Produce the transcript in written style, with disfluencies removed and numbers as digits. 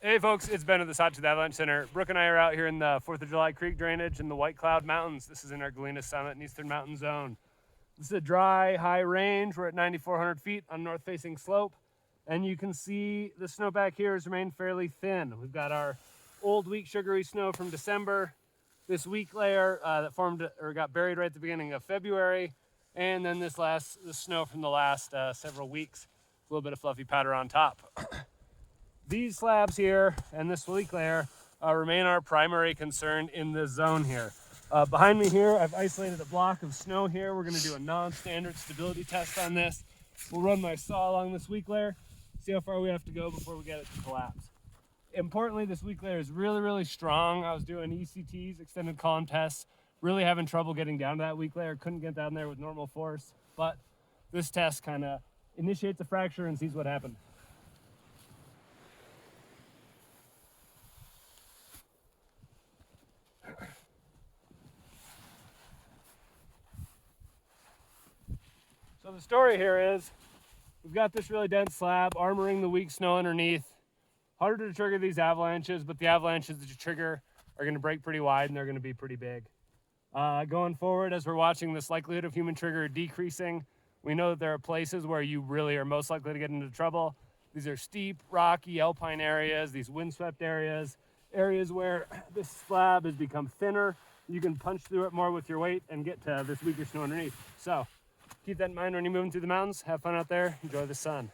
Hey folks, it's Ben at the Sawtooth Avalanche Center. Brooke and I are out here in the 4th of July Creek drainage in the White Cloud Mountains. This is in our Galena summit and Eastern Mountain Zone. This is a dry, high range. We're at 9,400 feet on north-facing slope. And you can see the snowpack here has remained fairly thin. We've got our old weak sugary snow from December, this weak layer that formed or got buried right at the beginning of February, and then this snow from the last several weeks. A little bit of fluffy powder on top. These slabs here and this weak layer remain our primary concern in this zone here. Behind me here, I've isolated a block of snow here. We're going to do a non-standard stability test on this. We'll run my saw along this weak layer, see how far we have to go before we get it to collapse. Importantly, this weak layer is really, really strong. I was doing ECTs, extended column tests, really having trouble getting down to that weak layer. Couldn't get down there with normal force, but this test kind of initiates a fracture and sees what happened. So the story here is we've got this really dense slab armoring the weak snow underneath. Harder to trigger these avalanches, but the avalanches that you trigger are going to break pretty wide and they're going to be pretty big. Going forward, as we're watching this likelihood of human trigger decreasing, we know that there are places where you really are most likely to get into trouble. These are steep, rocky, alpine areas, these windswept areas, areas where this slab has become thinner. You can punch through it more with your weight and get to this weaker snow underneath. So keep that in mind when you're moving through the mountains. Have fun out there. Enjoy the sun.